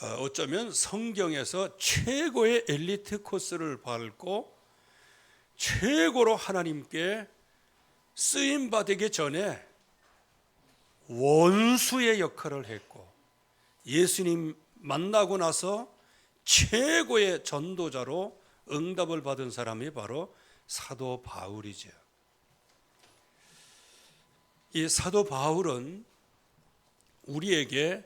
어쩌면 성경에서 최고의 엘리트 코스를 밟고 최고로 하나님께 쓰임 받기 전에 원수의 역할을 했고, 예수님 만나고 나서 최고의 전도자로 응답을 받은 사람이 바로 사도 바울이죠. 이 사도 바울은 우리에게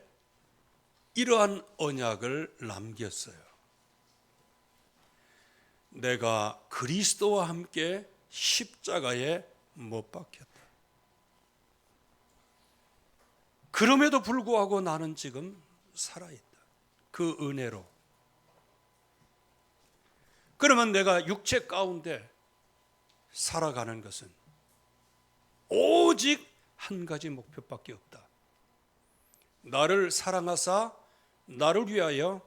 이러한 언약을 남겼어요. 내가 그리스도와 함께 십자가에 못 박혔다. 그럼에도 불구하고 나는 지금 살아있다. 그 은혜로. 그러면 내가 육체 가운데 살아가는 것은 오직 한 가지 목표밖에 없다. 나를 사랑하사 나를 위하여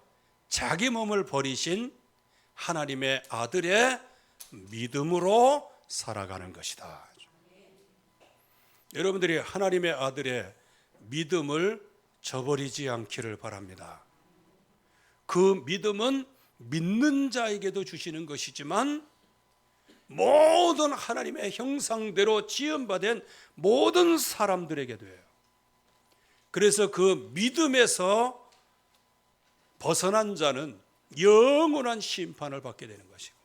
자기 몸을 버리신 하나님의 아들의 믿음으로 살아가는 것이다. 여러분들이 하나님의 아들의 믿음을 저버리지 않기를 바랍니다. 그 믿음은 믿는 자에게도 주시는 것이지만 모든 하나님의 형상대로 지음받은 모든 사람들에게도요. 그래서 그 믿음에서 벗어난 자는 영원한 심판을 받게 되는 것이고,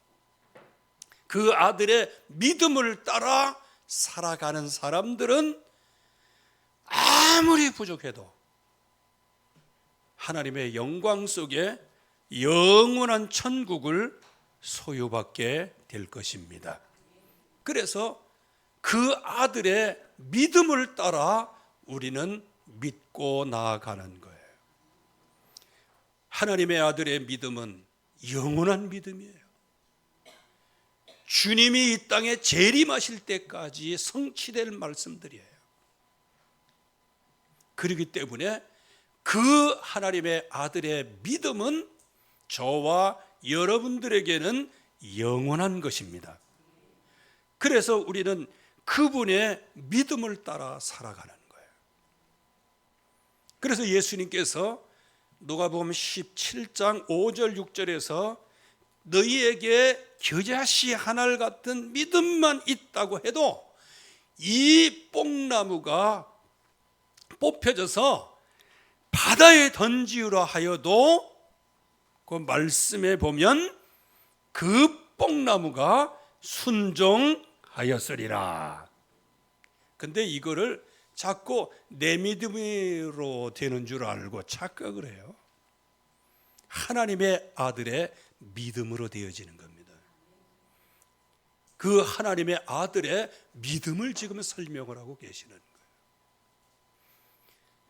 그 아들의 믿음을 따라 살아가는 사람들은 아무리 부족해도 하나님의 영광 속에 영원한 천국을 소유받게 될 것입니다. 그래서 그 아들의 믿음을 따라 우리는 믿고 나아가는 거예요. 하나님의 아들의 믿음은 영원한 믿음이에요. 주님이 이 땅에 재림하실 때까지 성취될 말씀들이에요. 그렇기 때문에 그 하나님의 아들의 믿음은 저와 여러분들에게는 영원한 것입니다. 그래서 우리는 그분의 믿음을 따라 살아가는 거예요. 그래서 예수님께서 누가복음 17장 5절 6절에서 너희에게 겨자씨 하나 같은 믿음만 있다고 해도 이 뽕나무가 뽑혀져서 바다에 던지우라 하여도 그 말씀에 보면 그 뽕나무가 순종하였으리라. 근데 이거를 자꾸 내 믿음으로 되는 줄 알고 착각을 해요. 하나님의 아들의 믿음으로 되어지는 겁니다. 그 하나님의 아들의 믿음을 지금 설명을 하고 계시는 거예요.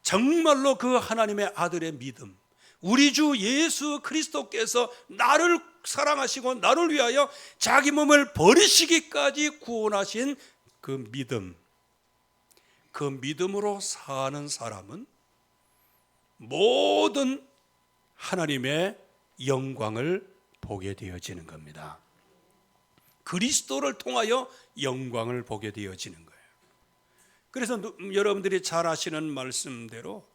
정말로 그 하나님의 아들의 믿음, 우리 주 예수 그리스도께서 나를 사랑하시고 나를 위하여 자기 몸을 버리시기까지 구원하신 그 믿음, 그 믿음으로 사는 사람은 모든 하나님의 영광을 보게 되어지는 겁니다. 그리스도를 통하여 영광을 보게 되어지는 거예요. 그래서 여러분들이 잘 아시는 말씀대로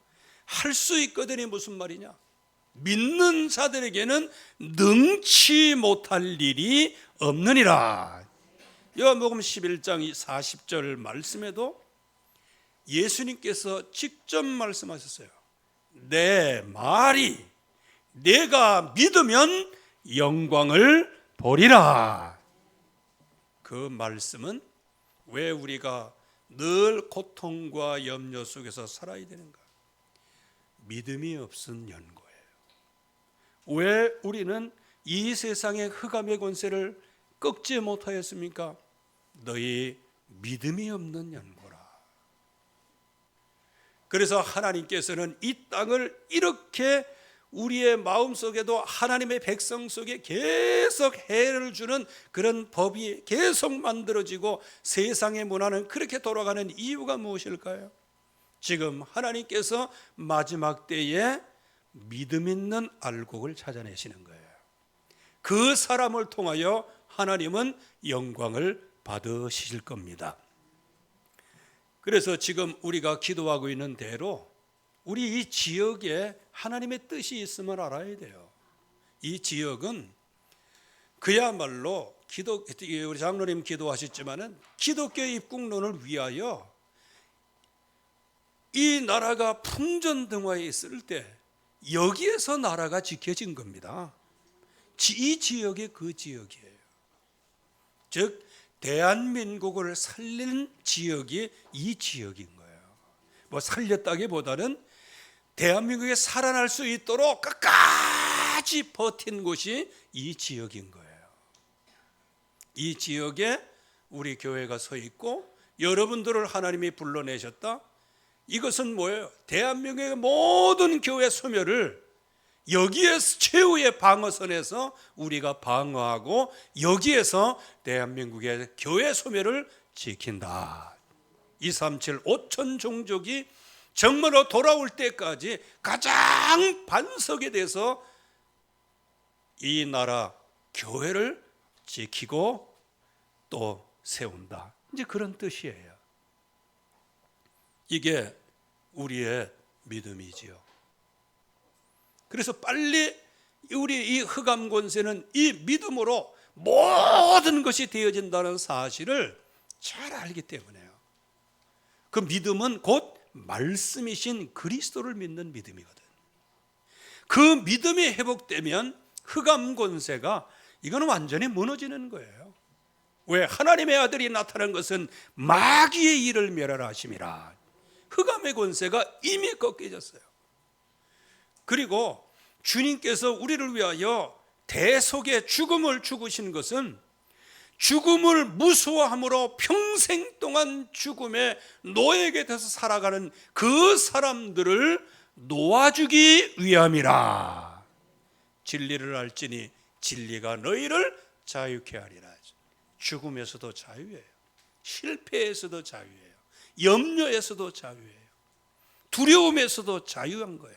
할 수 있거든이 무슨 말이냐? 믿는 자들에게는 능치 못할 일이 없느니라. 요한복음 11장 40절 말씀에도 예수님께서 직접 말씀하셨어요. 내 말이 내가 믿으면 영광을 보리라. 그 말씀은 왜 우리가 늘 고통과 염려 속에서 살아야 되는가? 믿음이 없은 연고예요. 왜 우리는 이 세상의 흑암의 권세를 꺾지 못하였습니까? 너희 믿음이 없는 연고라. 그래서 하나님께서는 이 땅을 이렇게 우리의 마음속에도 하나님의 백성 속에 계속 해를 주는 그런 법이 계속 만들어지고 세상의 문화는 그렇게 돌아가는 이유가 무엇일까요? 지금 하나님께서 마지막 때에 믿음 있는 알곡을 찾아내시는 거예요. 그 사람을 통하여 하나님은 영광을 받으실 겁니다. 그래서 지금 우리가 기도하고 있는 대로 우리 이 지역에 하나님의 뜻이 있음을 알아야 돼요. 이 지역은 그야말로 우리 장로님 기도하셨지만은 기독교 입국론을 위하여 이 나라가 풍전등화에 있을 때 여기에서 나라가 지켜진 겁니다. 이 지역이 그 지역이에요. 즉 대한민국을 살린 지역이 이 지역인 거예요. 뭐 살렸다기보다는 대한민국에 살아날 수 있도록 끝까지 버틴 곳이 이 지역인 거예요. 이 지역에 우리 교회가 서 있고 여러분들을 하나님이 불러내셨다. 이것은 뭐예요? 대한민국의 모든 교회 소멸을 여기에서 최후의 방어선에서 우리가 방어하고 여기에서 대한민국의 교회 소멸을 지킨다. 237 5천 종족이 정말로 돌아올 때까지 가장 반석에 대해서 이 나라 교회를 지키고 또 세운다. 이제 그런 뜻이에요. 이게 우리의 믿음이지요. 그래서 빨리 우리 이 흑암 권세는 이 믿음으로 모든 것이 되어진다는 사실을 잘 알기 때문에요. 그 믿음은 곧 말씀이신 그리스도를 믿는 믿음이거든. 그 믿음이 회복되면 흑암 권세가 이거는 완전히 무너지는 거예요. 왜? 하나님의 아들이 나타난 것은 마귀의 일을 멸하라 하심이라. 흑암의 권세가 이미 꺾여졌어요. 그리고 주님께서 우리를 위하여 대속의 죽음을 죽으신 것은 죽음을 무서워함으로 평생 동안 죽음의 노예에게 돼서 살아가는 그 사람들을 놓아주기 위함이라. 진리를 알지니 진리가 너희를 자유케 하리라. 죽음에서도 자유예요. 실패에서도 자유예요. 염려에서도 자유예요. 두려움에서도 자유한 거예요.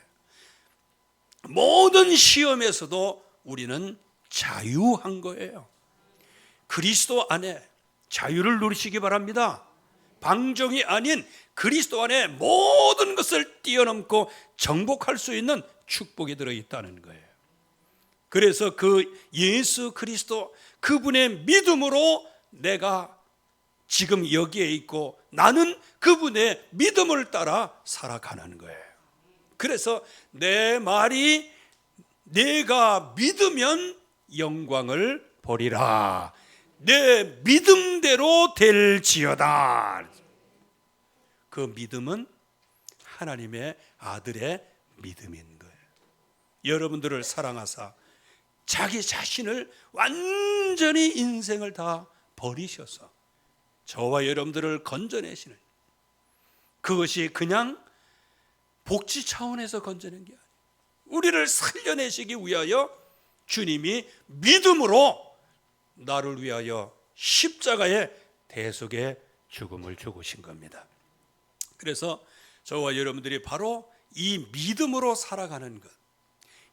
모든 시험에서도 우리는 자유한 거예요. 그리스도 안에 자유를 누리시기 바랍니다. 방종이 아닌 그리스도 안에 모든 것을 뛰어넘고 정복할 수 있는 축복이 들어있다는 거예요. 그래서 그 예수 그리스도 그분의 믿음으로 내가 지금 여기에 있고 나는 그분의 믿음을 따라 살아가는 거예요. 그래서 내 말이 내가 믿으면 영광을 보리라. 내 믿음대로 될지어다. 그 믿음은 하나님의 아들의 믿음인 거예요. 여러분들을 사랑하사 자기 자신을 완전히 인생을 다 버리셔서 저와 여러분들을 건져내시는, 그것이 그냥 복지 차원에서 건져낸 게 아니에요. 우리를 살려내시기 위하여 주님이 믿음으로 나를 위하여 십자가의 대속의 죽음을 죽으신 겁니다. 그래서 저와 여러분들이 바로 이 믿음으로 살아가는 것,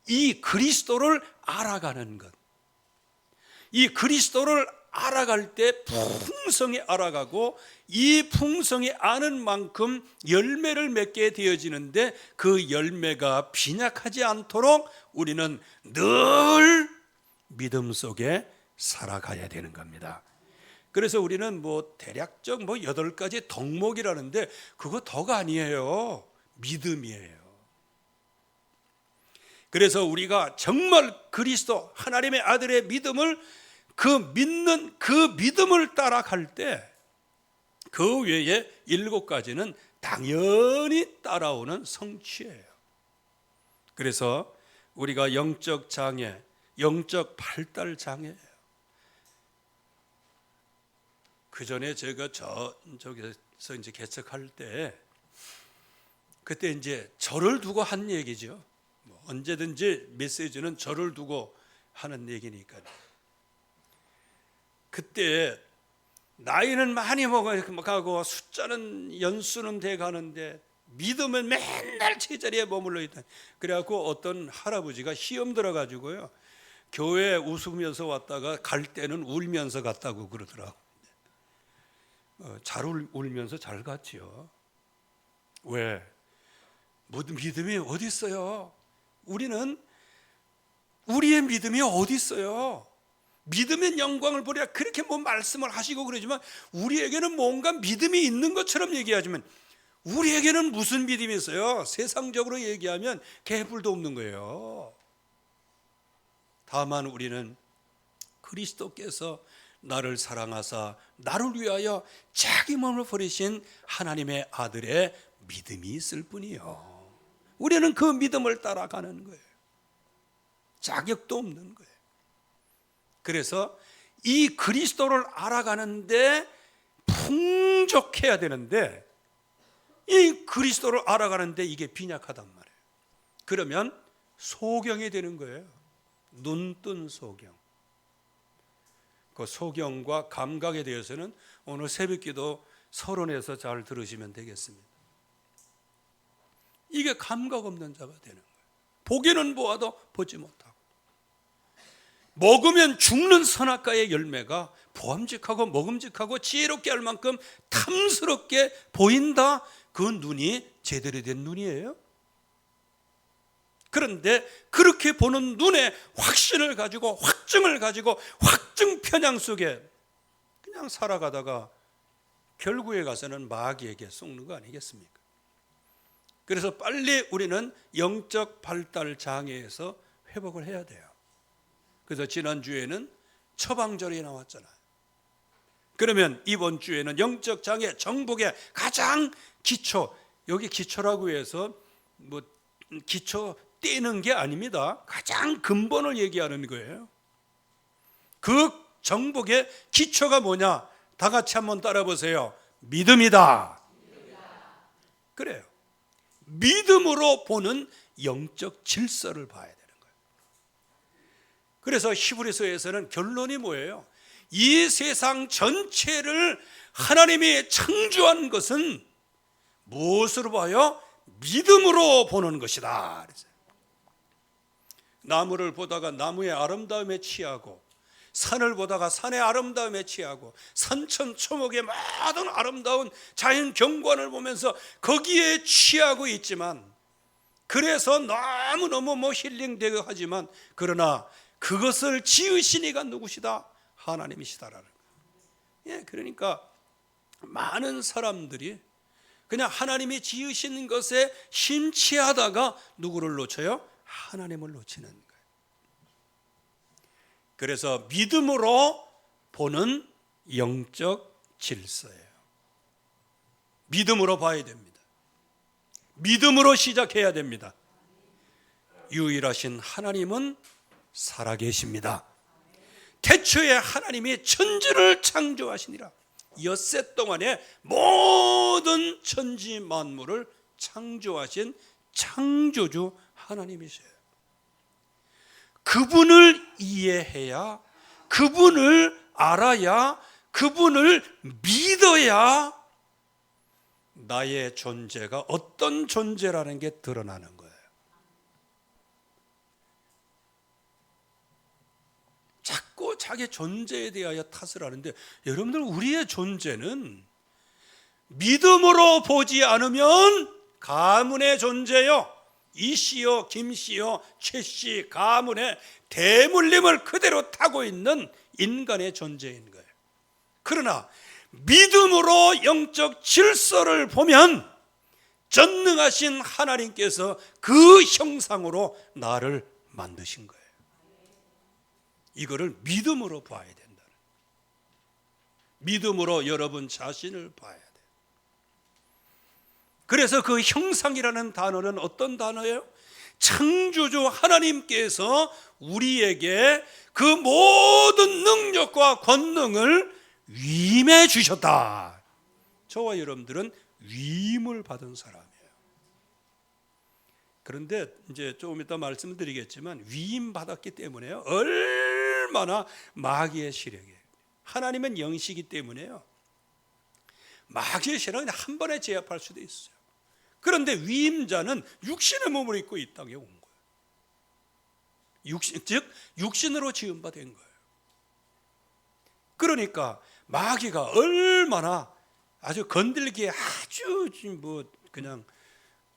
이 그리스도를 알아가는 것, 이 그리스도를 알아갈 때 풍성히 알아가고 이 풍성히 아는 만큼 열매를 맺게 되어지는데 그 열매가 빈약하지 않도록 우리는 늘 믿음 속에 살아가야 되는 겁니다. 그래서 우리는 대략적 8가지 덕목이라는데 그거 덕 아니에요. 믿음이에요. 그래서 우리가 정말 그리스도 하나님의 아들의 믿음을 믿는 그 믿음을 따라갈 때 그 외에 7가지는 당연히 따라오는 성취예요. 그래서 우리가 영적 장애, 영적 발달 장애예요. 그 전에 제가 저기서 이제 개척할 때 그때 이제 저를 두고 한 얘기죠. 언제든지 메시지는 저를 두고 하는 얘기니까. 그때 나이는 많이 먹어가고 숫자는 연수는 돼 가는데 믿음은 맨날 제자리에 머물러 있다. 그래갖고 어떤 할아버지가 시험 들어가지고요 교회 웃으면서 왔다가 갈 때는 울면서 갔다고 그러더라고. 잘 울면서 잘 갔지요. 왜? 믿음이 어디 있어요? 우리는 우리의 믿음이 어디 있어요? 믿음의 영광을 보리라 그렇게 말씀을 하시고 그러지만 우리에게는 뭔가 믿음이 있는 것처럼 얘기하지만 우리에게는 무슨 믿음이 있어요? 세상적으로 얘기하면 개뿔도 없는 거예요. 다만 우리는 그리스도께서 나를 사랑하사 나를 위하여 자기 몸을 버리신 하나님의 아들의 믿음이 있을 뿐이요. 우리는 그 믿음을 따라가는 거예요. 자격도 없는 거예요. 그래서 이 그리스도를 알아가는데 풍족해야 되는데 이 그리스도를 알아가는데 이게 빈약하단 말이에요. 그러면 소경이 되는 거예요. 눈뜬 소경. 그 소경과 감각에 대해서는 오늘 새벽기도 서론에서 잘 들으시면 되겠습니다. 이게 감각 없는 자가 되는 거예요. 보기는 보아도 보지 못하고 먹으면 죽는 선악과의 열매가 보암직하고 먹음직하고 지혜롭게 할 만큼 탐스럽게 보인다. 그 눈이 제대로 된 눈이에요. 그런데 그렇게 보는 눈에 확신을 가지고 확증을 가지고 확증 편향 속에 그냥 살아가다가 결국에 가서는 마귀에게 속는 거 아니겠습니까? 그래서 빨리 우리는 영적 발달 장애에서 회복을 해야 돼요. 그래서 지난주에는 처방절이 나왔잖아요. 그러면 이번 주에는 영적 장애 정복의 가장 기초, 여기 기초라고 해서 기초 떼는 게 아닙니다. 가장 근본을 얘기하는 거예요. 그 정복의 기초가 뭐냐? 다 같이 한번 따라 보세요. 믿음이다. 그래요. 믿음으로 보는 영적 질서를 봐야 되는 거예요. 그래서 히브리서에서는 결론이 뭐예요? 이 세상 전체를 하나님이 창조한 것은 무엇으로 봐요? 믿음으로 보는 것이다. 나무를 보다가 나무의 아름다움에 취하고 산을 보다가 산의 아름다움에 취하고 산천초목의 모든 아름다운 자연 경관을 보면서 거기에 취하고 있지만 그래서 너무너무 힐링되고 하지만 그러나 그것을 지으신 이가 누구시다? 하나님이시다라는 거예요. 예, 그러니까 많은 사람들이 그냥 하나님이 지으신 것에 심취하다가 누구를 놓쳐요? 하나님을 놓치는 거예요. 그래서 믿음으로 보는 영적 질서예요. 믿음으로 봐야 됩니다. 믿음으로 시작해야 됩니다. 유일하신 하나님은 살아계십니다. 태초에 하나님이 천지를 창조하시니라. 엿새 동안에 모든 천지 만물을 창조하신 창조주 하나님이세요. 그분을 이해해야, 그분을 알아야, 그분을 믿어야 나의 존재가 어떤 존재라는 게 드러나는 거예요. 자꾸 자기 존재에 대하여 탓을 하는데 여러분들 우리의 존재는 믿음으로 보지 않으면 가문의 존재요. 이씨요, 김씨요, 최씨 가문의 대물림을 그대로 타고 있는 인간의 존재인 거예요. 그러나 믿음으로 영적 질서를 보면 전능하신 하나님께서 그 형상으로 나를 만드신 거예요. 이거를 믿음으로 봐야 된다는, 믿음으로 여러분 자신을 봐야 돼요. 그래서 그 형상이라는 단어는 어떤 단어예요? 창조주 하나님께서 우리에게 그 모든 능력과 권능을 위임해 주셨다. 저와 여러분들은 위임을 받은 사람이에요. 그런데 이제 조금 이따 말씀을 드리겠지만 위임 받았기 때문에요. 얼마나 마귀의 시력이에요. 하나님은 영이시기 때문에요. 마귀의 시력은 한 번에 제압할 수도 있어요. 그런데 위임자는 육신의 몸을 입고 이 땅에 온 거예요. 즉 육신으로 지음받은 거예요. 그러니까 마귀가 얼마나 아주 건들기에 아주 그냥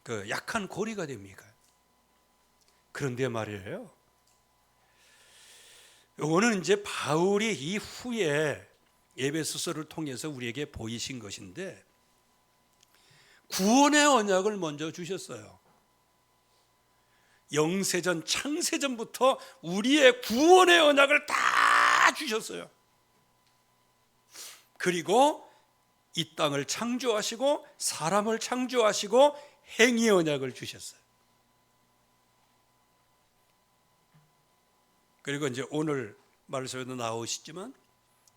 그 약한 고리가 됩니까? 그런데 말이에요. 이거는 이제 바울이 이후에 에베소서를 통해서 우리에게 보이신 것인데, 구원의 언약을 먼저 주셨어요. 영세전 창세전부터 우리의 구원의 언약을 다 주셨어요. 그리고 이 땅을 창조하시고 사람을 창조하시고 행위 언약을 주셨어요. 그리고 이제 오늘 말씀에도 나오시지만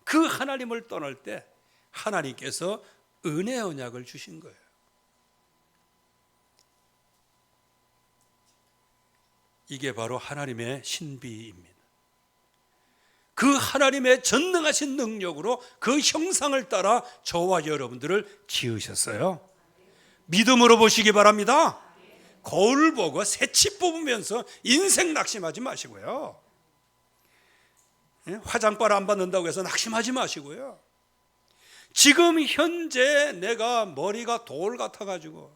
그 하나님을 떠날 때 하나님께서 은혜 언약을 주신 거예요. 이게 바로 하나님의 신비입니다. 그 하나님의 전능하신 능력으로 그 형상을 따라 저와 여러분들을 지으셨어요. 믿음으로 보시기 바랍니다. 거울 보고 새치 뽑으면서 인생 낙심하지 마시고요. 화장빨 안 받는다고 해서 낙심하지 마시고요. 지금 현재 내가 머리가 돌 같아가지고,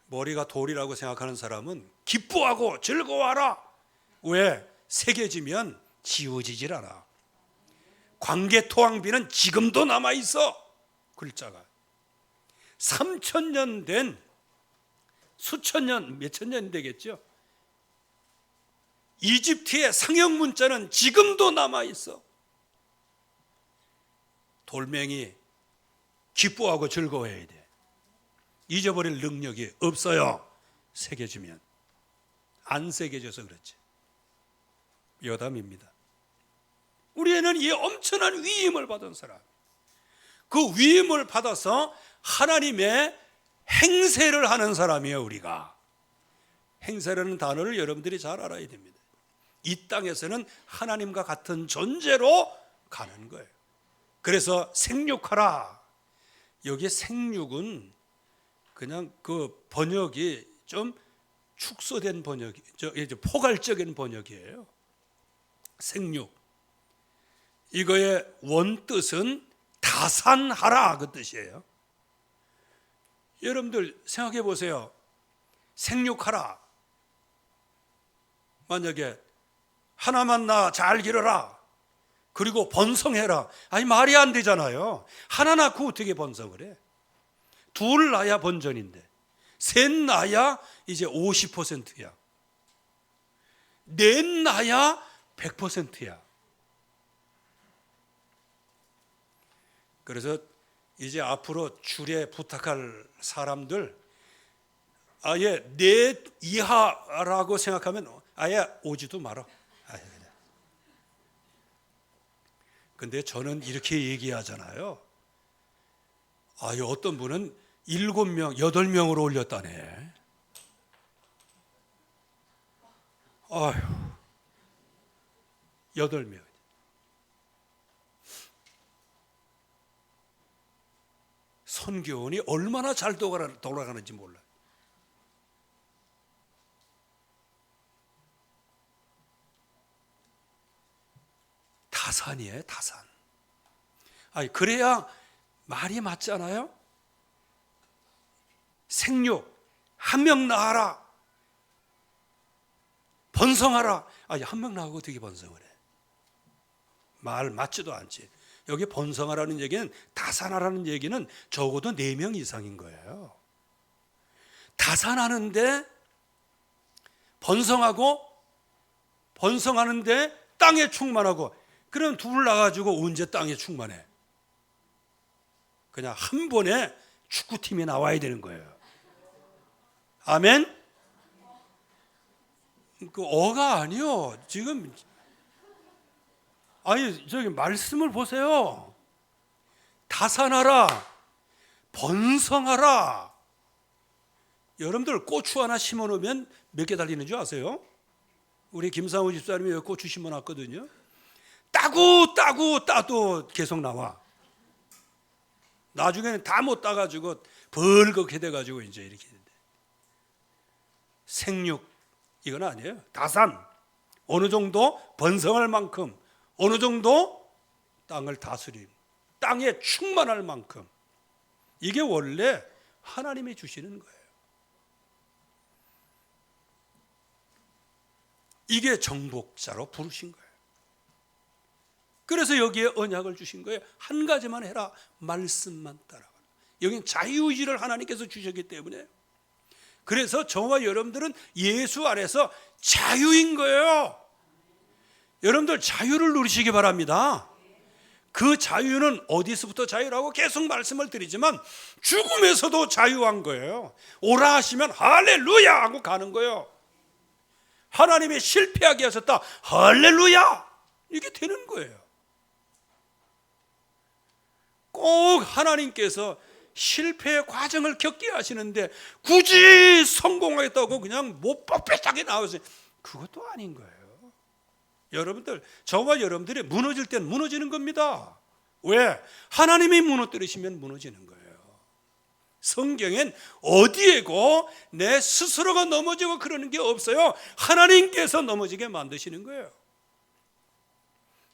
머리가 돌이라고 생각하는 사람은 기뻐하고 즐거워하라. 왜? 새겨지면 지워지질 않아. 광개토왕비는 지금도 남아있어. 글자가 3,000년 된, 수천 년, 몇천 년 되겠죠. 이집트의 상형 문자는 지금도 남아있어. 돌멩이 기뻐하고 즐거워해야 돼. 잊어버릴 능력이 없어요. 새겨지면. 안 새겨져서 그렇지. 여담입니다. 우리는 이 엄청난 위임을 받은 사람, 그 위임을 받아서 하나님의 행세를 하는 사람이에요. 우리가 행세라는 단어를 여러분들이 잘 알아야 됩니다. 이 땅에서는 하나님과 같은 존재로 가는 거예요. 그래서 생육하라. 여기 생육은 그냥 그 번역이 좀 축소된 번역이, 포괄적인 번역이에요. 생육. 이거의 원뜻은 다산하라 그 뜻이에요. 여러분들 생각해 보세요. 생육하라. 만약에 하나만 낳아 잘 기르라. 그리고 번성해라. 아니 말이 안 되잖아요. 하나 낳고 어떻게 번성을 해? 둘 낳아야 번전인데, 셋 낳아야 이제 50%야. 넷 낳아야 100%야. 그래서 이제 앞으로 줄에 부탁할 사람들, 아예 넷 이하라고 생각하면 아예 오지도 말아. 근데 저는 이렇게 얘기하잖아요. 아유, 어떤 분은 7명, 8명으로 올렸다네. 아유, 8명. 선교원이 얼마나 잘 돌아가는지 몰라요. 다산이에요, 다산. 아니, 그래야 말이 맞잖아요. 생육, 한 명 낳아라, 번성하라. 아니, 한 명 낳고 어떻게 번성을 해? 말 맞지도 않지. 여기 번성하라는 얘기는, 다산하라는 얘기는 적어도 4명 이상인 거예요. 다산하는데, 번성하는데 땅에 충만하고, 그럼 둘 나가지고 언제 땅에 충만해? 그냥 한 번에 축구팀이 나와야 되는 거예요. 아멘? 그 어가 아니요. 지금 아니 저기 말씀을 보세요. 다산하라, 번성하라. 여러분들 고추 하나 심어놓으면 몇 개 달리는 줄 아세요? 우리 김상우 집사님이 여기 고추 심어놨거든요. 따도 계속 나와. 나중에는 다 못 따가지고 벌겋게 돼가지고 이제 이렇게 된대. 생육 이건 아니에요. 다산, 어느 정도 번성할 만큼, 어느 정도 땅을 다스림, 땅에 충만할 만큼. 이게 원래 하나님이 주시는 거예요. 이게 정복자로 부르신 거예요. 그래서 여기에 언약을 주신 거예요. 한 가지만 해라. 말씀만 따라가라. 여기는 자유의지를 하나님께서 주셨기 때문에, 그래서 저와 여러분들은 예수 안에서 자유인 거예요. 여러분들 자유를 누리시기 바랍니다. 그 자유는 어디서부터 자유라고 계속 말씀을 드리지만 죽음에서도 자유한 거예요. 오라 하시면 할렐루야 하고 가는 거예요. 하나님이 실패하게 하셨다, 할렐루야, 이게 되는 거예요. 꼭 하나님께서 실패의 과정을 겪게 하시는데 굳이 성공하겠다고 그냥 못 뻣뻣하게 나오세요. 그것도 아닌 거예요. 여러분들, 저와 여러분들이 무너질 땐 무너지는 겁니다. 왜? 하나님이 무너뜨리시면 무너지는 거예요. 성경엔 어디에고 내 스스로가 넘어지고 그러는 게 없어요. 하나님께서 넘어지게 만드시는 거예요.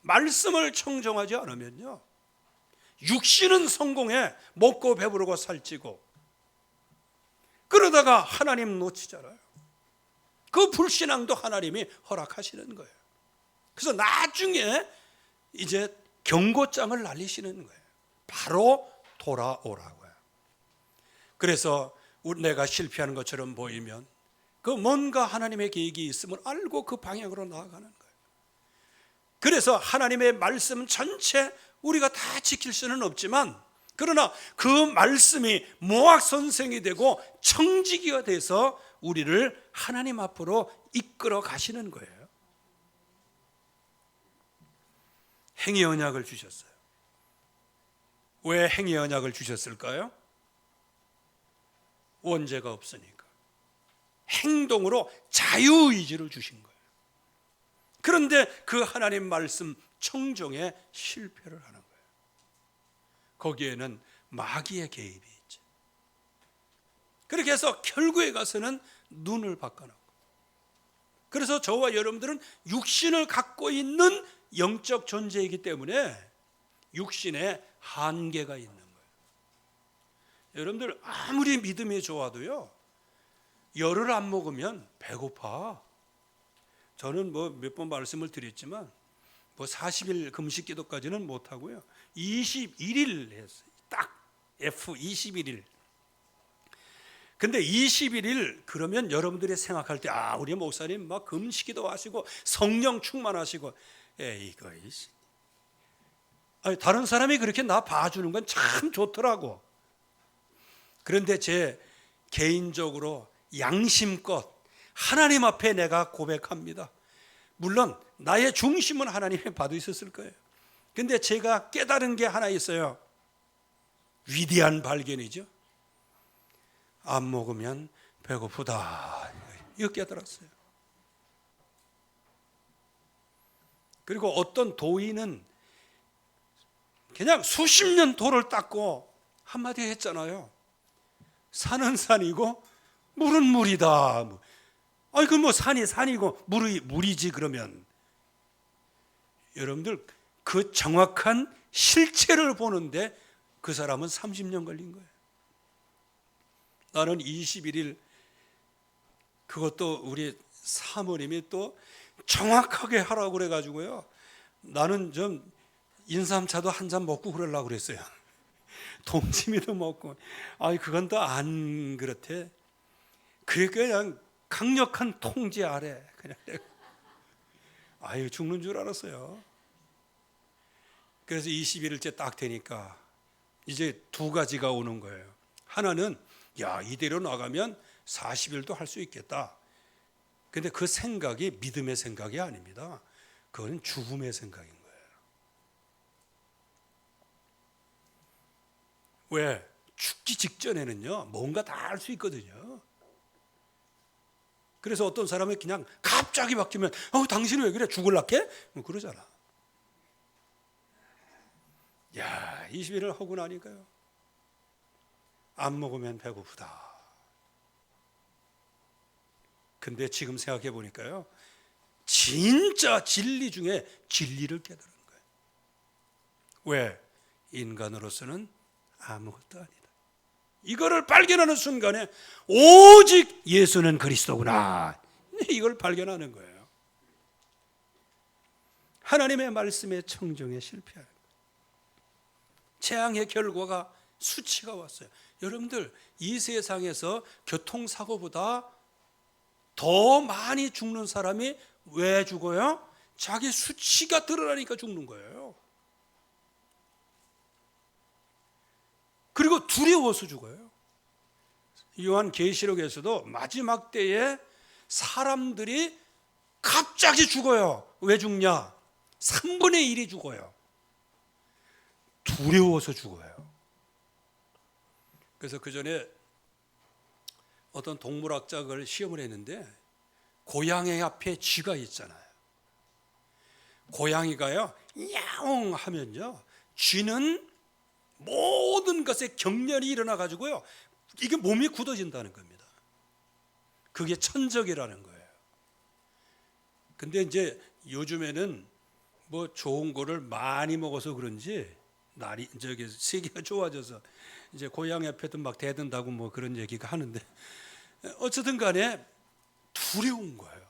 말씀을 청정하지 않으면요, 육신은 성공해 먹고 배부르고 살찌고, 그러다가 하나님 놓치잖아요. 그 불신앙도 하나님이 허락하시는 거예요. 그래서 나중에 이제 경고장을 날리시는 거예요. 바로 돌아오라고요. 그래서 내가 실패하는 것처럼 보이면 그 뭔가 하나님의 계획이 있음을 알고 그 방향으로 나아가는 거예요. 그래서 하나님의 말씀 전체 우리가 다 지킬 수는 없지만, 그러나 그 말씀이 모학 선생이 되고 청지기가 돼서 우리를 하나님 앞으로 이끌어 가시는 거예요. 행위 언약을 주셨어요. 왜 행위 언약을 주셨을까요? 원죄가 없으니까. 행동으로 자유의지를 주신 거예요. 그런데 그 하나님 말씀 청정에 실패를 하는 거예요. 거기에는 마귀의 개입이 있죠. 그렇게 해서 결국에 가서는 눈을 바꿔놓고, 그래서 저와 여러분들은 육신을 갖고 있는 영적 존재이기 때문에 육신에 한계가 있는 거예요. 여러분들 아무리 믿음이 좋아도요, 열을 안 먹으면 배고파. 저는 몇 번 말씀을 드렸지만 40일 금식 기도까지는 못 하고요, 21일 했어요. 딱 F 21일. 근데 21일 그러면 여러분들이 생각할 때, 우리 목사님 막 금식기도 하시고 성령 충만하시고, 이거 다른 사람이 그렇게 나 봐주는 건 참 좋더라고. 그런데 제 개인적으로 양심껏 하나님 앞에 내가 고백합니다. 물론 나의 중심은 하나님의 받고 있었을 거예요. 근데 제가 깨달은 게 하나 있어요. 위대한 발견이죠. 안 먹으면 배고프다, 이거 깨달았어요. 그리고 어떤 도인은 그냥 수십 년 돌을 닦고 한마디 했잖아요. 산은 산이고 물은 물이다. 그 산이 산이고 물이 물이지. 그러면 여러분들 그 정확한 실체를 보는데 그 사람은 30년 걸린 거예요. 나는 21일, 그것도 우리 사모님이 또 정확하게 하라고 그래가지고요, 나는 좀 인삼차도 한 잔 먹고 그러려고 그랬어요. 동치미도 먹고. 그건 또 안 그렇대. 그냥 강력한 통제 아래 그냥 죽는 줄 알았어요. 그래서 21일째 딱 되니까 이제 두 가지가 오는 거예요. 하나는 이대로 나가면 40일도 할 수 있겠다. 근데 그 생각이 믿음의 생각이 아닙니다. 그건 죽음의 생각인 거예요. 왜? 죽기 직전에는요, 뭔가 다 할 수 있거든요. 그래서 어떤 사람이 그냥 갑자기 바뀌면 당신은 왜 그래? 죽을라게? 그러잖아. 20일을 하고 나니까요, 안 먹으면 배고프다. 근데 지금 생각해 보니까요, 진짜 진리 중에 진리를 깨달은 거예요. 왜? 인간으로서는 아무것도 아니다. 이거를 발견하는 순간에 오직 예수는 그리스도구나, 이걸 발견하는 거예요. 하나님의 말씀에 청정에 실패하는 거예요. 재앙의 결과가 수치가 왔어요. 여러분들, 이 세상에서 교통사고보다 더 많이 죽는 사람이 왜 죽어요? 자기 수치가 드러나니까 죽는 거예요. 그리고 두려워서 죽어요. 요한계시록에서도 마지막 때에 사람들이 갑자기 죽어요. 왜 죽냐? 3분의 1이 죽어요. 두려워서 죽어요. 그래서 그 전에 어떤 동물학자가 시험을 했는데, 고양이 앞에 쥐가 있잖아요. 고양이가요, 야옹 하면요, 쥐는 모든 것에 경련이 일어나 가지고요, 이게 몸이 굳어진다는 겁니다. 그게 천적이라는 거예요. 근데 이제 요즘에는 뭐 좋은 거를 많이 먹어서 그런지 날이 세계가 좋아져서 이제 고양이 앞에도 막 대든다고 뭐 그런 얘기가 하는데, 어쨌든 간에 두려운 거예요.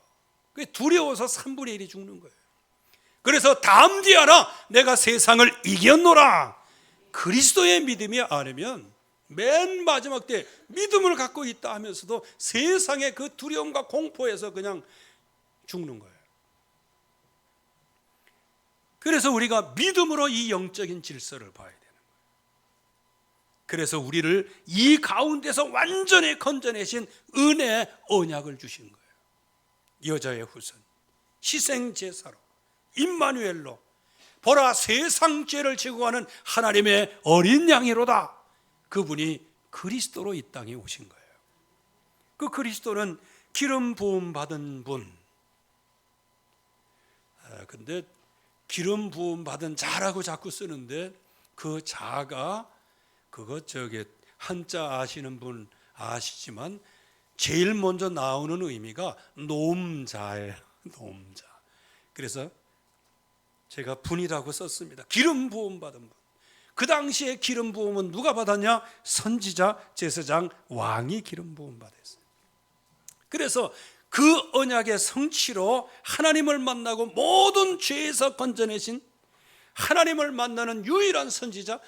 두려워서 3분의 1이 죽는 거예요. 그래서 담대하라, 내가 세상을 이겼노라. 그리스도의 믿음이 아니면 맨 마지막 때 믿음을 갖고 있다 하면서도 세상의 그 두려움과 공포에서 그냥 죽는 거예요. 그래서 우리가 믿음으로 이 영적인 질서를 봐야 되는 거예요. 그래서 우리를 이 가운데서 완전히 건져내신 은혜의 언약을 주신 거예요. 여자의 후손, 희생제사로, 임마누엘로, 보라 세상 죄를 지고 가는 하나님의 어린 양이로다. 그분이 그리스도로 이 땅에 오신 거예요. 그 그리스도는 기름 부음 받은 분. 근데 기름 부음 받은 자라고 자꾸 쓰는데, 그 자가 그거 한자 아시는 분 아시지만 제일 먼저 나오는 의미가 노음자예요. 노음자. 그래서 제가 분이라고 썼습니다. 기름 부음 받은 분. 그 당시에 기름 부음은 누가 받았냐? 선지자, 제사장, 왕이 기름 부음 받았어요. 그래서 그 언약의 성취로 하나님을 만나고 모든 죄에서 건져내신, 하나님을 만나는 유일한 선지자,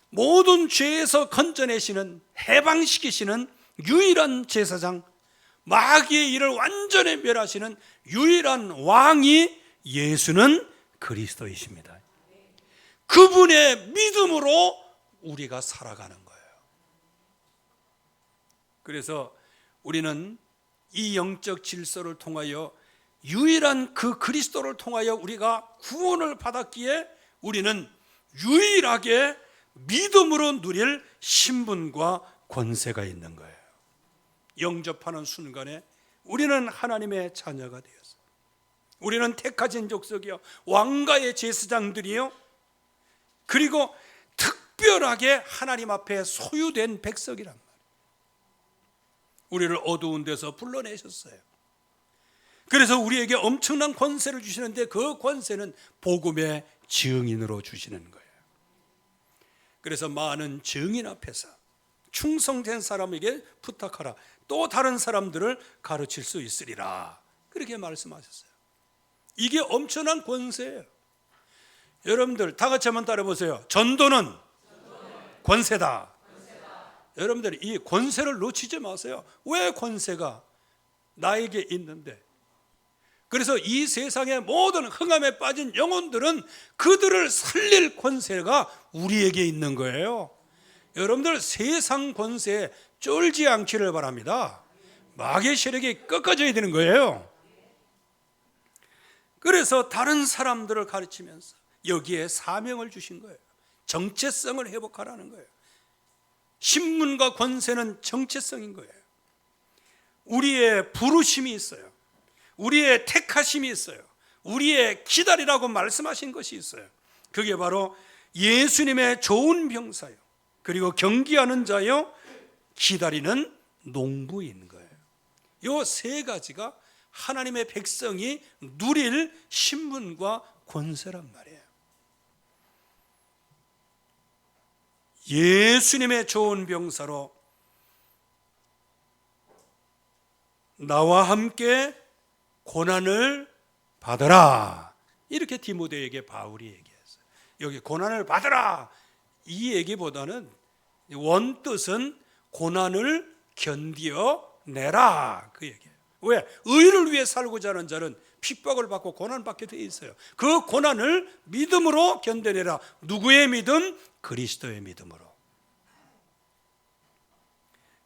모든 죄에서 건져내시는, 해방시키시는 유일한 제사장, 마귀의 일을 완전히 멸하시는 유일한 왕이 예수는 그리스도이십니다. 그분의 믿음으로 우리가 살아가는 거예요. 그래서 우리는 이 영적 질서를 통하여, 유일한 그 그리스도를 통하여 우리가 구원을 받았기에 우리는 유일하게 믿음으로 누릴 신분과 권세가 있는 거예요. 영접하는 순간에 우리는 하나님의 자녀가 되었어요. 우리는 택하신 족속이요, 왕가의 제사장들이요, 그리고 특별하게 하나님 앞에 소유된 백성이란 말이에요. 우리를 어두운 데서 불러내셨어요. 그래서 우리에게 엄청난 권세를 주시는데, 그 권세는 복음의 증인으로 주시는 거예요. 그래서 많은 증인 앞에서 충성된 사람에게 부탁하라, 또 다른 사람들을 가르칠 수 있으리라, 그렇게 말씀하셨어요. 이게 엄청난 권세예요. 여러분들 다 같이 한번 따라 보세요. 전도는 권세다. 여러분들 이 권세를 놓치지 마세요. 왜 권세가 나에게 있는데? 그래서 이 세상의 모든 흥함에 빠진 영혼들은 그들을 살릴 권세가 우리에게 있는 거예요. 여러분들 세상 권세에 쫄지 않기를 바랍니다. 마귀의 세력이 꺾어져야 되는 거예요. 그래서 다른 사람들을 가르치면서 여기에 사명을 주신 거예요. 정체성을 회복하라는 거예요. 신분과 권세는 정체성인 거예요. 우리의 부르심이 있어요. 우리의 택하심이 있어요. 우리의 기다리라고 말씀하신 것이 있어요. 그게 바로 예수님의 좋은 병사요, 그리고 경기하는 자요, 기다리는 농부인 거예요. 이 세 가지가 하나님의 백성이 누릴 신분과 권세란 말이에요. 예수님의 좋은 병사로 나와 함께 고난을 받으라, 이렇게 디모데에게 바울이 얘기했어요. 여기 고난을 받으라 이 얘기보다는 원뜻은 고난을 견디어내라 그 얘기예요. 왜? 의를 위해 살고자 하는 자는 핍박을 받고 고난받게 돼 있어요. 그 고난을 믿음으로 견뎌내라. 누구의 믿음? 그리스도의 믿음으로.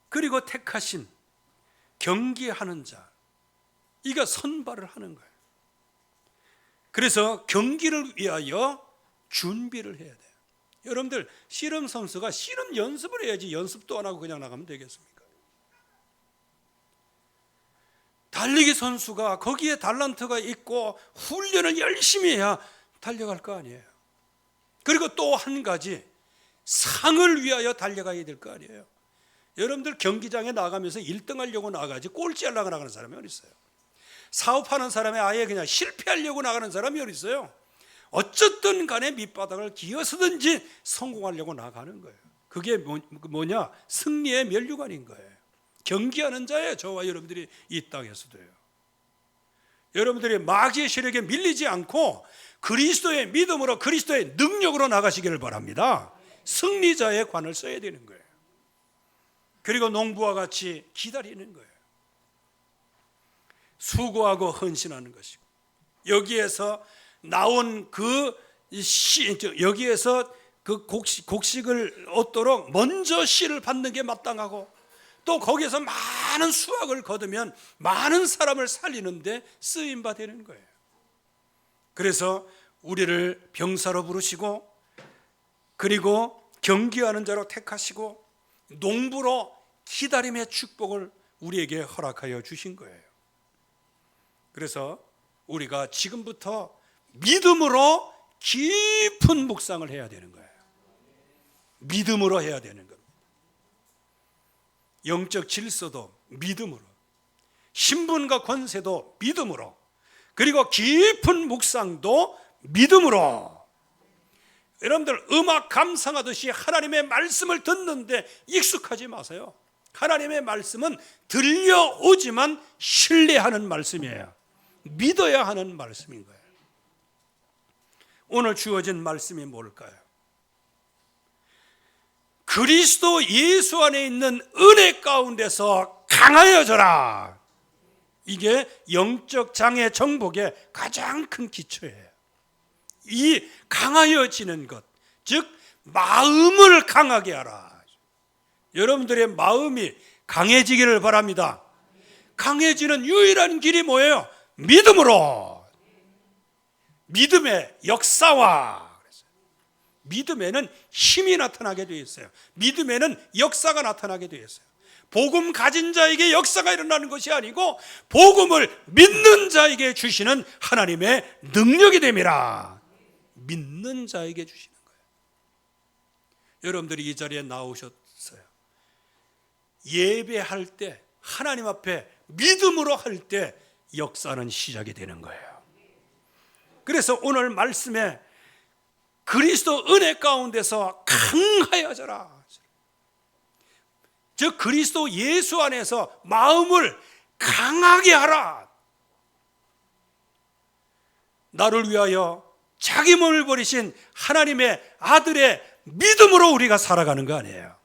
그리고 택하신 경기하는 자, 이가 선발을 하는 거예요. 그래서 경기를 위하여 준비를 해야 돼요. 여러분들 씨름 선수가 씨름 연습을 해야지 연습도 안 하고 그냥 나가면 되겠습니까? 달리기 선수가 거기에 달란트가 있고 훈련을 열심히 해야 달려갈 거 아니에요. 그리고 또 한 가지 상을 위하여 달려가야 될 거 아니에요. 여러분들 경기장에 나가면서 1등 하려고 나가지 꼴찌 하려고 나가는 사람이 어디 있어요? 사업하는 사람이 아예 그냥 실패하려고 나가는 사람이 어디 있어요? 어쨌든 간에 밑바닥을 기어서든지 성공하려고 나가는 거예요. 그게 뭐냐? 승리의 면류관인 거예요. 경기하는 자예요. 저와 여러분들이 이 땅에서도요. 여러분들이 마귀의 세력에 밀리지 않고 그리스도의 믿음으로 그리스도의 능력으로 나가시기를 바랍니다. 승리자의 관을 써야 되는 거예요. 그리고 농부와 같이 기다리는 거예요. 수고하고 헌신하는 것이고, 여기에서 나온 여기에서 그 곡식을 얻도록 먼저 씨를 받는 게 마땅하고, 또 거기에서 많은 수확을 거두면 많은 사람을 살리는데 쓰임바 되는 거예요. 그래서 우리를 병사로 부르시고, 그리고 경기하는 자로 택하시고, 농부로 기다림의 축복을 우리에게 허락하여 주신 거예요. 그래서 우리가 지금부터 믿음으로 깊은 묵상을 해야 되는 거예요. 믿음으로 해야 되는 겁니다. 영적 질서도 믿음으로, 신분과 권세도 믿음으로, 그리고 깊은 묵상도 믿음으로. 여러분들 음악 감상하듯이 하나님의 말씀을 듣는데 익숙하지 마세요. 하나님의 말씀은 들려오지만 신뢰하는 말씀이에요. 믿어야 하는 말씀인 거예요. 오늘 주어진 말씀이 뭘까요? 그리스도 예수 안에 있는 은혜 가운데서 강하여져라. 이게 영적 장애 정복의 가장 큰 기초예요. 이 강하여지는 것, 즉 마음을 강하게 하라. 여러분들의 마음이 강해지기를 바랍니다. 강해지는 유일한 길이 뭐예요? 믿음으로. 믿음의 역사와, 믿음에는 힘이 나타나게 되어 있어요. 믿음에는 역사가 나타나게 되어 있어요. 복음 가진 자에게 역사가 일어나는 것이 아니고 복음을 믿는 자에게 주시는 하나님의 능력이 됨이라. 믿는 자에게 주시는 거예요. 여러분들이 이 자리에 나오셨어요. 예배할 때, 하나님 앞에 믿음으로 할 때 역사는 시작이 되는 거예요. 그래서 오늘 말씀에 그리스도 은혜 가운데서 강하여져라. 즉 그리스도 예수 안에서 마음을 강하게 하라. 나를 위하여 자기 몸을 버리신 하나님의 아들의 믿음으로 우리가 살아가는 거 아니에요.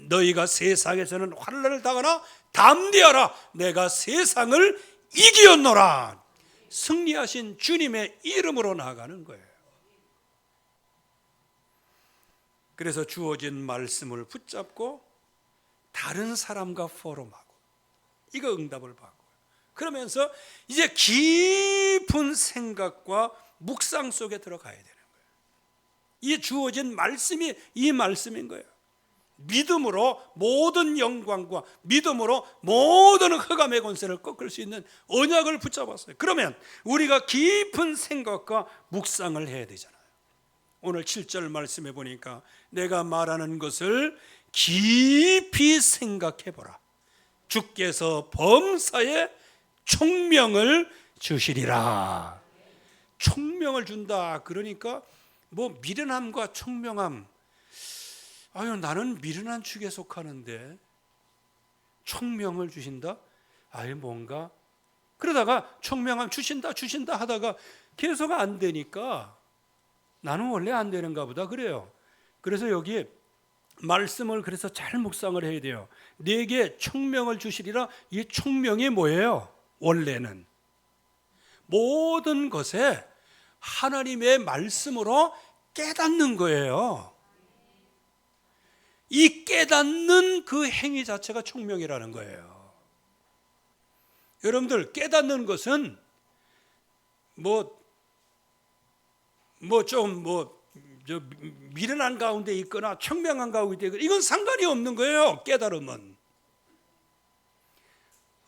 너희가 세상에서는 환난을 당하나 담대하라. 내가 세상을 이기었노라. 승리하신 주님의 이름으로 나아가는 거예요. 그래서 주어진 말씀을 붙잡고 다른 사람과 포럼하고, 이거 응답을 받고, 그러면서 이제 깊은 생각과 묵상 속에 들어가야 되는 거예요. 이 주어진 말씀이 이 말씀인 거예요. 믿음으로 모든 영광과 믿음으로 모든 흑암의 권세를 꺾을 수 있는 언약을 붙잡았어요. 그러면 우리가 깊은 생각과 묵상을 해야 되잖아요. 오늘 7절 말씀해 보니까 내가 말하는 것을 깊이 생각해 보라. 주께서 범사에 총명을 주시리라. 총명을 준다. 그러니까 뭐 미련함과 총명함, 아유 나는 미련한 축에 속하는데 총명을 주신다? 아유 뭔가 그러다가 총명함 주신다 하다가 계속 안 되니까 나는 원래 안 되는가 보다 그래요. 그래서 여기 말씀을 그래서 잘 묵상을 해야 돼요. 네게 총명을 주시리라. 이 총명이 뭐예요? 원래는 모든 것에 하나님의 말씀으로 깨닫는 거예요. 이 깨닫는 그 행위 자체가 총명이라는 거예요. 여러분들 깨닫는 것은 미련한 가운데 있거나 청명한 가운데 있거나 이건 상관이 없는 거예요. 깨달음은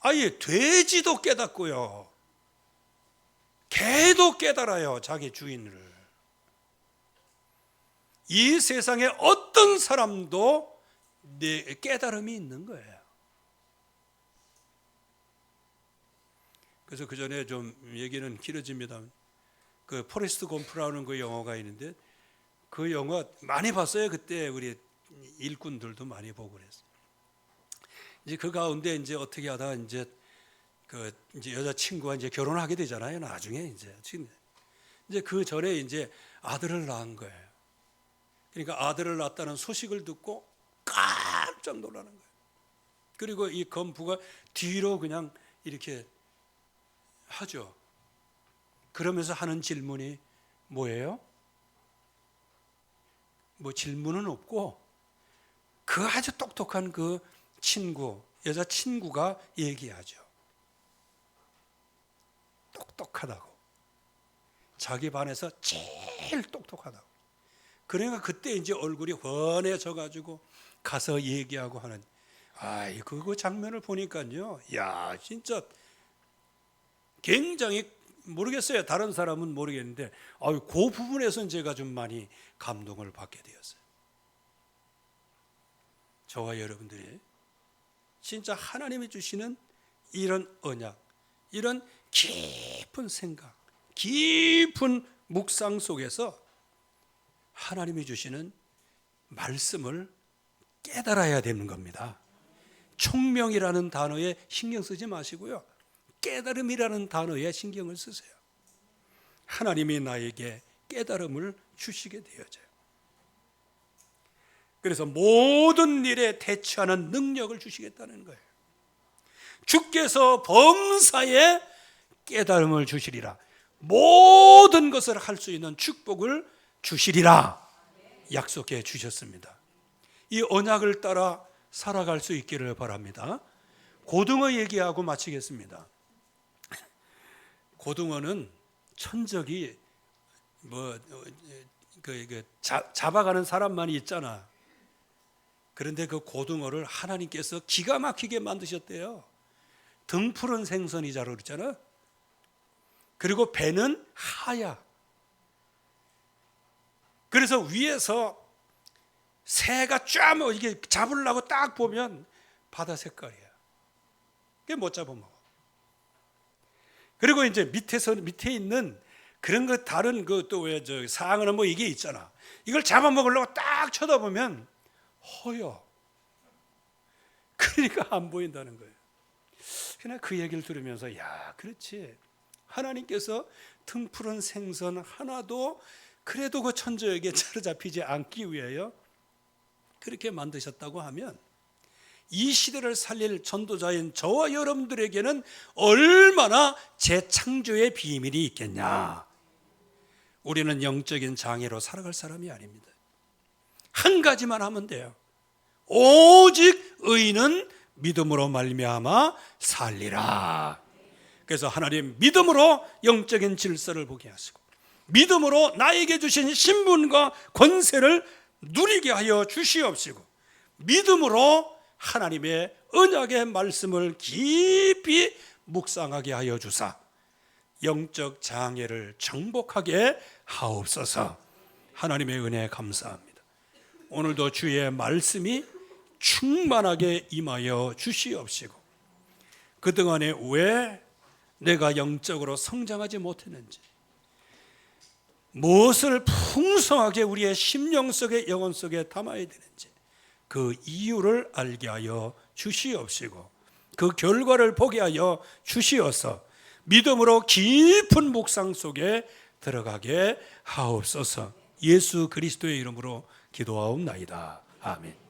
아예 돼지도 깨닫고요, 개도 깨달아요. 자기 주인을. 이 세상에 어떤 사람도 깨달음이 있는 거예요. 그래서 그 전에 좀 얘기는 길어집니다. 그 포레스트 검프라는 그 영화가 있는데 그 영화 많이 봤어요. 그때 우리 일꾼들도 많이 보고 그랬어요. 이제 그 가운데 이제 어떻게 하다가 이제 여자 친구와 이제 결혼하게 되잖아요. 나중에 이제 그 전에 이제 아들을 낳은 거예요. 그러니까 아들을 낳았다는 소식을 듣고 깜짝 놀라는 거예요. 그리고 이 검부가 뒤로 그냥 이렇게 하죠. 그러면서 하는 질문이 뭐예요? 뭐 질문은 없고 그 아주 똑똑한 그 친구, 여자 친구가 얘기하죠. 똑똑하다고. 자기 반에서 제일 똑똑하다고. 그러니까 그때 이제 얼굴이 훤해져 가지고 가서 얘기하고 하는, 그 장면을 보니까요, 야, 진짜 굉장히, 모르겠어요. 다른 사람은 모르겠는데 그 부분에서는 제가 좀 많이 감동을 받게 되었어요. 저와 여러분들이 진짜 하나님이 주시는 이런 언약, 이런 깊은 생각, 깊은 묵상 속에서 하나님이 주시는 말씀을 깨달아야 되는 겁니다. 총명이라는 단어에 신경 쓰지 마시고요, 깨달음이라는 단어에 신경을 쓰세요. 하나님이 나에게 깨달음을 주시게 되어져요. 그래서 모든 일에 대처하는 능력을 주시겠다는 거예요. 주께서 범사에 깨달음을 주시리라. 모든 것을 할 수 있는 축복을 주시리라 약속해 주셨습니다. 이 언약을 따라 살아갈 수 있기를 바랍니다. 고등어 얘기하고 마치겠습니다. 고등어는 천적이 잡아가는 사람만이 있잖아. 그런데 그 고등어를 하나님께서 기가 막히게 만드셨대요. 등푸른 생선이자로 그랬잖아. 그리고 배는 하야. 그래서 위에서 새가 쫙 이게 잡으려고 딱 보면 바다 색깔이야. 그게 못 잡아먹어. 그리고 이제 밑에 있는 그런 거 다른 상어는 뭐 이게 있잖아. 이걸 잡아먹으려고 딱 쳐다보면 허여. 그러니까 안 보인다는 거예요. 그냥 그 얘기를 들으면서 그렇지. 하나님께서 등푸른 생선 하나도 그래도 그 천저에게 사로잡히지 않기 위하여 그렇게 만드셨다고 하면 이 시대를 살릴 전도자인 저와 여러분들에게는 얼마나 재창조의 비밀이 있겠냐. 우리는 영적인 장애로 살아갈 사람이 아닙니다. 한 가지만 하면 돼요. 오직 의인은 믿음으로 말미암아 살리라. 그래서 하나님 믿음으로 영적인 질서를 보게 하시고 믿음으로 나에게 주신 신분과 권세를 누리게 하여 주시옵시고 믿음으로 하나님의 언약의 말씀을 깊이 묵상하게 하여 주사 영적 장애를 정복하게 하옵소서. 하나님의 은혜에 감사합니다. 오늘도 주의 말씀이 충만하게 임하여 주시옵시고 그동안에 왜 내가 영적으로 성장하지 못했는지, 무엇을 풍성하게 우리의 심령 속에 영혼 속에 담아야 되는지 그 이유를 알게 하여 주시옵시고 그 결과를 보게 하여 주시어서 믿음으로 깊은 묵상 속에 들어가게 하옵소서. 예수 그리스도의 이름으로 기도하옵나이다. 아멘.